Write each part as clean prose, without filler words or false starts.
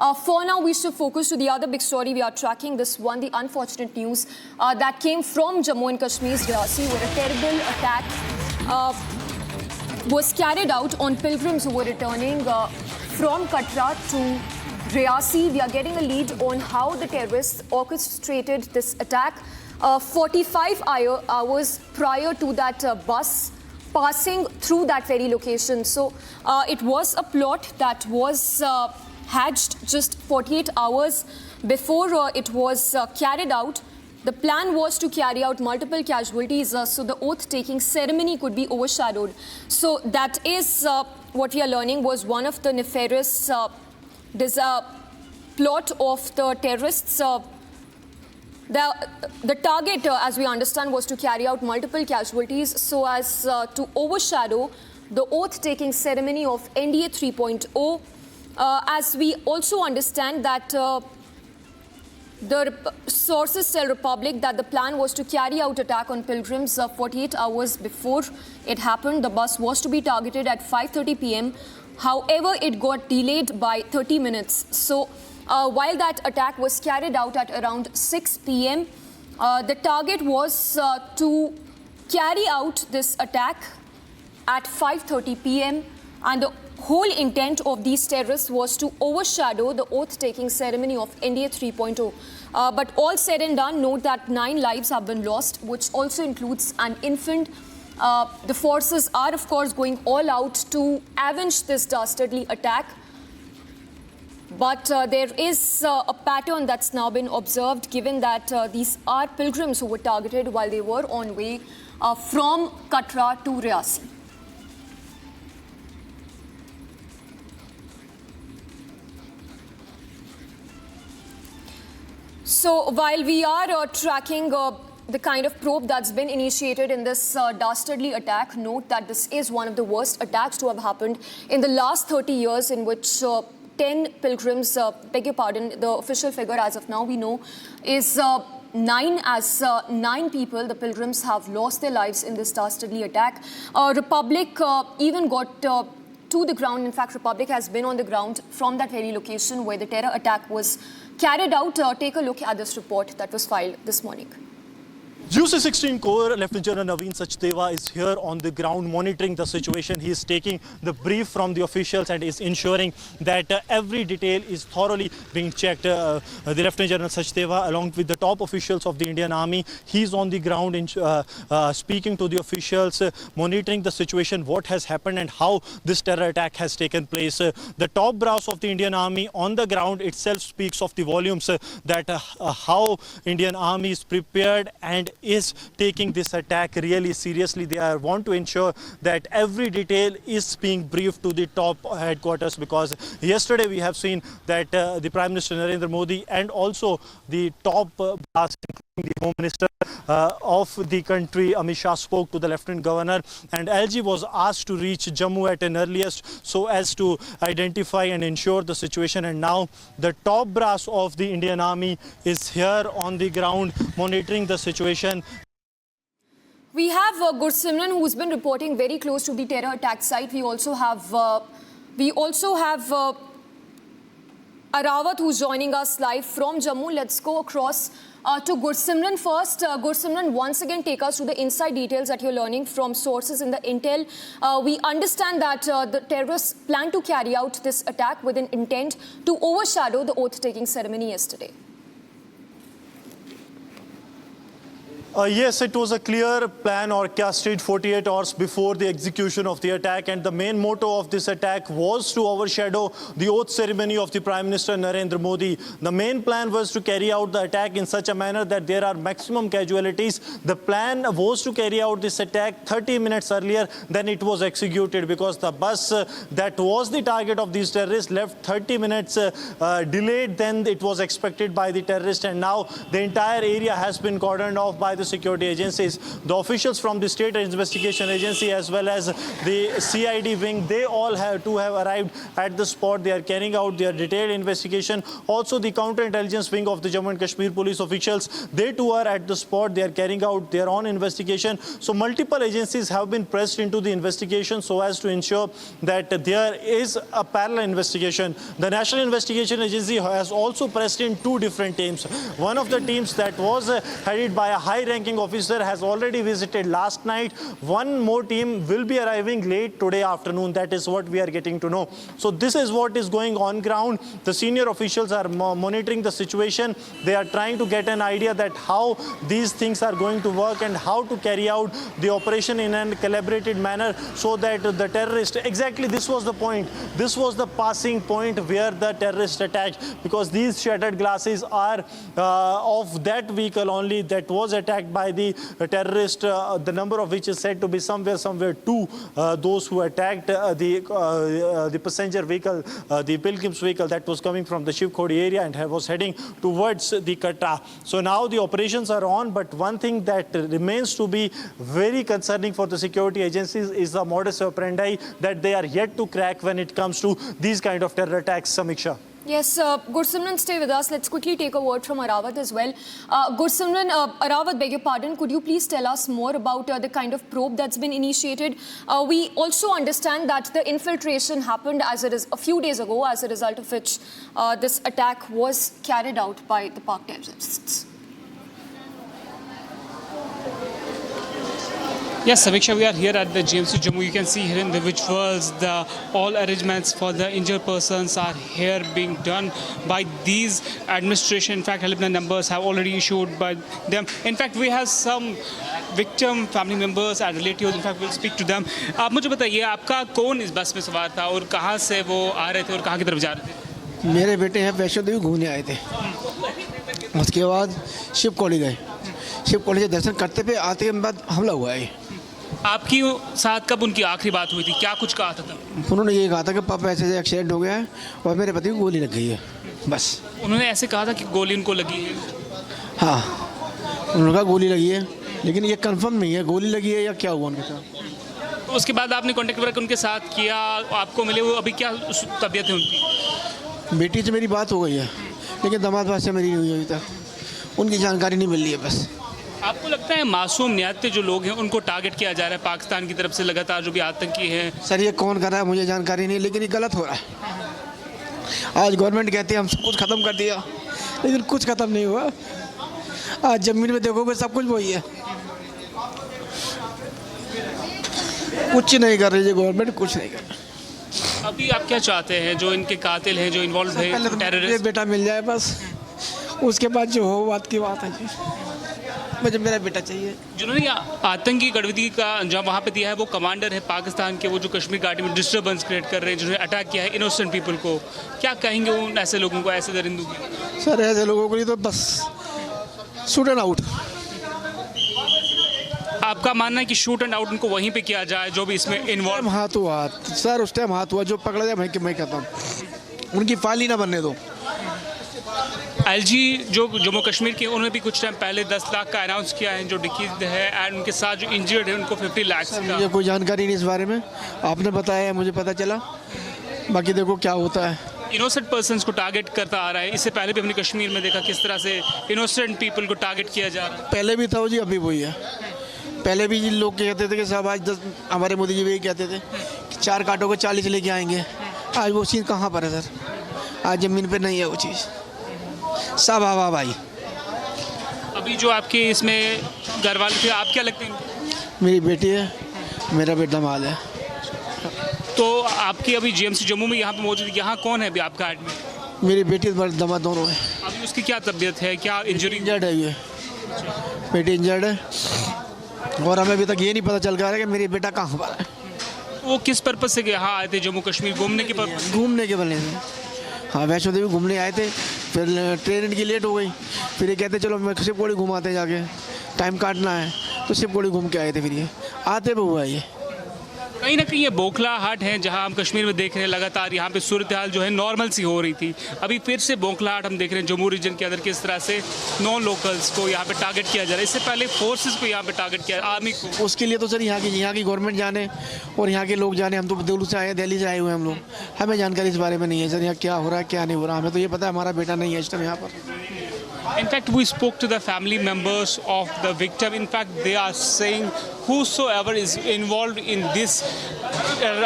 For now, we should focus to the other big story we are tracking. This one, the unfortunate news that came from Jammu and Kashmir's Reasi, where a terrible attack was carried out on pilgrims who were returning from Katra to Reasi. We are getting a lead on how the terrorists orchestrated this attack 45 hours prior to that bus passing through that very location. So it was a plot that was hatched just 48 hours before it was carried out. The plan was to carry out multiple casualties so the oath-taking ceremony could be overshadowed. So that is what we are learning was one of the nefarious plot of the terrorists. The target, as we understand, was to carry out multiple casualties so as to overshadow the oath-taking ceremony of NDA 3.0. As we also understand that the sources tell Republic that the plan was to carry out attack on pilgrims 48 hours before it happened. The bus was to be targeted at 5:30 p.m. However, it got delayed by 30 minutes. So while that attack was carried out at around 6 p.m., the target was to carry out this attack at 5:30 p.m. and the whole intent of these terrorists was to overshadow the oath-taking ceremony of NDA 3.0. But all said and done, note that 9 lives have been lost, which also includes an infant. The forces are, of course, going all out to avenge this dastardly attack. But there is a pattern that's now been observed, given that these are pilgrims who were targeted while they were on way from Katra to Reasi. So while we are tracking the kind of probe that's been initiated in this dastardly attack, note that this is one of the worst attacks to have happened in the last 30 years, in which 10 pilgrims, beg your pardon, the official figure as of now we know is 9, as 9 people, the pilgrims, have lost their lives in this dastardly attack. Republic even got to the ground. In fact, Republic has been on the ground from that very location where the terror attack was carried out. Take a look at this report that was filed this morning. UC-16 Corps Lieutenant General Naveen Sachdeva is here on the ground monitoring the situation. He is taking the brief from the officials and is ensuring that every detail is thoroughly being checked. The Lieutenant General Sachdeva, along with the top officials of the Indian Army, he is on the ground speaking to the officials, monitoring the situation, what has happened and how this terror attack has taken place. The top brass of the Indian Army on the ground itself speaks of the volumes that how Indian Army is prepared and is taking this attack really seriously. They want to ensure that every detail is being briefed to the top headquarters, because yesterday we have seen that the Prime Minister Narendra Modi and also the top brass, including the Home Minister of the country, Amit Shah, spoke to the Lieutenant Governor, and LG was asked to reach Jammu at an earliest so as to identify and ensure the situation. And now the top brass of the Indian Army is here on the ground monitoring the situation. We have Gursimran, who's been reporting very close to the terror attack site. We also have Arawat, who's joining us live from Jammu. Let's go across to Gursimran first. Gursimran, once again, take us through the inside details that you're learning from sources in the intel. We understand that the terrorists plan to carry out this attack with an intent to overshadow the oath-taking ceremony yesterday. Yes, it was a clear plan orchestrated 48 hours before the execution of the attack, and the main motto of this attack was to overshadow the oath ceremony of the Prime Minister Narendra Modi. The main plan was to carry out the attack in such a manner that there are maximum casualties. The plan was to carry out this attack 30 minutes earlier than it was executed, because the bus that was the target of these terrorists left 30 minutes delayed than it was expected by the terrorists, and now the entire area has been cordoned off by the the security agencies. The officials from the State Investigation Agency as well as the CID wing, they all have arrived at the spot. They are carrying out their detailed investigation. Also, the counterintelligence wing of the Jammu and Kashmir police officials, they too are at the spot. They are carrying out their own investigation. So multiple agencies have been pressed into the investigation so as to ensure that there is a parallel investigation. The National Investigation Agency has also pressed in two different teams. One of the teams that was headed by a high-ranking officer has already visited last night. One more team will be arriving late today afternoon. That is what we are getting to know. So this is what is going on ground. The senior officials are monitoring the situation. They are trying to get an idea that how these things are going to work and how to carry out the operation in a collaborated manner so that the terrorist, exactly this was the point. This was the passing point where the terrorist attacked, because these shattered glasses are of that vehicle only that was attacked by the terrorist, the number of which is said to be somewhere two, those who attacked the passenger vehicle, the pilgrim's vehicle that was coming from the Shiv Khodi area and was heading towards the Katra. So now the operations are on, but one thing that remains to be very concerning for the security agencies is the modus operandi that they are yet to crack when it comes to these kind of terror attacks, Samiksha. Yes, Gursimran, stay with us. Let's quickly take a word from Arawat as well. Gursimran, Arawat, beg your pardon, could you please tell us more about the kind of probe that's been initiated? We also understand that the infiltration happened a few days ago, as a result of which this attack was carried out by the Pak terrorists. Yes, Samiksha, we are here at the GMC Jammu. You can see here in the visuals, all arrangements for the injured persons are here being done by these administration. In fact, helpline numbers have already issued by them. In fact, we have some victim family members and relatives. In fact, we'll speak to them. आप मुझे बताइए, आपका कौन इस बस में सवार था और कहाँ से वो आ रहे थे और कहाँ की तरफ जा रहे थे? मेरे बेटे हैं वैष्णो देवी घूमने आए थे। उसके बाद शिव कॉलेज गए। शिव कॉलेज दर्शन करते पे आते के बाद हमला हुआ है। आपकी साथ कब उनकी आखिरी बात हुई थी? क्या कुछ कहा था तब? उन्होंने ये कहा था कि पापा ऐसे एक्सीडेंट हो गया है और मेरे पति को गोली लग गई है, बस। उन्होंने ऐसे कहा था कि गोली उनको लगी है? हाँ, उन्होंने कहा गोली लगी है, लेकिन ये कंफर्म नहीं है गोली लगी है या क्या हुआ उनके साथ। तो उसके बाद आपने कॉन्टेक्ट वर्क उनके साथ किया, आपको मिले, वो अभी क्या तबीयत है उनकी? बेटी से मेरी बात हो गई है, लेकिन दामाद बात से मेरी नहीं हुई अभी तक। उनकी जानकारी नहीं मिल रही है बस। आपको लगता है मासूम निहत्थे जो लोग हैं उनको टारगेट किया जा रहा है पाकिस्तान की तरफ से लगातार, जो भी आतंकी हैं? सर ये कौन कर रहा है मुझे जानकारी नहीं, लेकिन ये गलत हो रहा है। आज गवर्नमेंट कहती है हम सब कुछ ख़त्म कर दिया, लेकिन कुछ ख़त्म नहीं हुआ। आज ज़मीन में देखोगे सब कुछ वही है, कुछ नहीं कर रही है गवर्नमेंट, कुछ नहीं कर रही। अभी आप क्या चाहते हैं, जो इनके कातिल हैं, जो इन्वॉल्व है टेररिस्ट? बेटा मिल जाए बस, उसके बाद जो हो बात की बात है जी। मुझे मेरा बेटा चाहिए। जिन्होंने आतंकी गतिविधि का अंजाम वहाँ पे दिया है वो कमांडर है पाकिस्तान के, वो जो कश्मीर घाटी में डिस्टर्बेंस क्रिएट कर रहे हैं, जिन्होंने अटैक किया है इनोसेंट पीपल को। क्या कहेंगे उन ऐसे लोगों को, ऐसे दरिंदों को? सर ऐसे लोगों के लिए तो बस शूट एंड आउट। आपका मानना है कि शूट एंड आउट उनको वहीं पे किया जाए जो भी इसमें इन्वॉल्व? हाथ हुआ सर, उस टाइम हाथ हुआ, जो पकड़ा जाए मैं कहता हूँ उनकी फाइल ही ना बनने दो। एलजी जो जम्मू कश्मीर के, उन्होंने भी कुछ टाइम पहले 10 लाख का अनाउंस किया है जो डिकीज है, एंड उनके साथ जो इंजर्ड है उनको 50 लाख का। मुझे कोई जानकारी नहीं इस बारे में, आपने बताया है मुझे पता चला, बाकी देखो क्या होता है। इनोसेंट पर्सन्स को टारगेट करता आ रहा है, इससे पहले भी हमने कश्मीर में देखा किस तरह से इनोसेंट पीपल को टारगेट किया जा रहा है। पहले भी था जी, अभी वही है। पहले भी लोग कहते थे कि साहब आज 10, हमारे मोदी जी भी कहते थे कि 4 कांटों को 40 लेके आएंगे। आज वो चीज़ कहाँ पर है सर? आज ज़मीन पर नहीं है वो चीज़, सब हवा भाई। अभी जो आपके इसमें घर वाले थे, आप क्या लगते हैं? मेरी बेटी है, मेरा बेटा माल है। तो आपकी अभी जीएमसी जम्मू में यहाँ पे मौजूद, यहाँ कौन है अभी आपका एडमिट? मेरी बेटी और दामाद दोनों है। अभी उसकी क्या तबीयत है, क्या इंजरी? इंजर्ड है ये, बेटी इंजर्ड है, और हमें अभी तक ये नहीं पता चल रहा है कि मेरी बेटा कहाँ पर है। वो किस पर्पज से यहाँ आए थे जम्मू कश्मीर? घूमने के पर्पज? घूमने के बने थे, हाँ वैष्णो देवी घूमने आए थे। फिर ट्रेन इनकी लेट हो गई, फिर ये कहते चलो मैं शिव खोड़ी घुमाते हैं, जाके टाइम काटना है, तो शिव खोड़ी घूम के आए थे। फिर ये आते पे हुआ ये। कहीं ना कहीं ये बोखलाहट है जहां हम कश्मीर में देख रहे हैं लगातार यहाँ पे सूरत हाल जो है नॉर्मल सी हो रही थी, अभी फिर से बोखलाहट हम देख रहे हैं जम्मू रीजन के अंदर किस तरह से नॉन लोकल्स को यहाँ पे टारगेट किया जा रहा है। इससे पहले फोर्सेस को यहाँ पे टारगेट किया, आर्मी को। उसके लिए तो सर यहाँ की गवर्नमेंट जाने और यहाँ के लोग जाने। हम तो दिल्ली से आए, दिल्ली से आए हुए हैं हम लोग, हमें जानकारी इस बारे में नहीं है सर, यहाँ क्या हो रहा है क्या नहीं हो रहा। हमें तो ये पता है हमारा बेटा नहीं है इस टाइम यहाँ पर। In fact, we spoke to the family members of the victim. In fact, they are saying whosoever is involved in this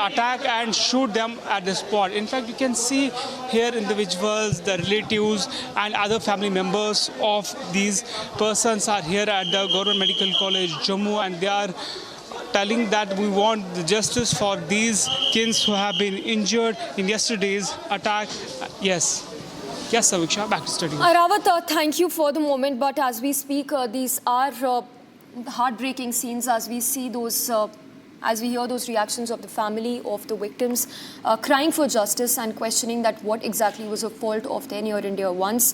attack and shoot them at the spot. In fact, you can see here individuals, the relatives and other family members of these persons are here at the Government Medical College, Jammu, and they are telling that we want the justice for these kids who have been injured in yesterday's attack. Yes, Saviksha, back to study. Rawat, thank you for the moment. But as we speak, these are heartbreaking scenes as we see those, as we hear those reactions of the family of the victims crying for justice and questioning that what exactly was the fault of their near and dear ones.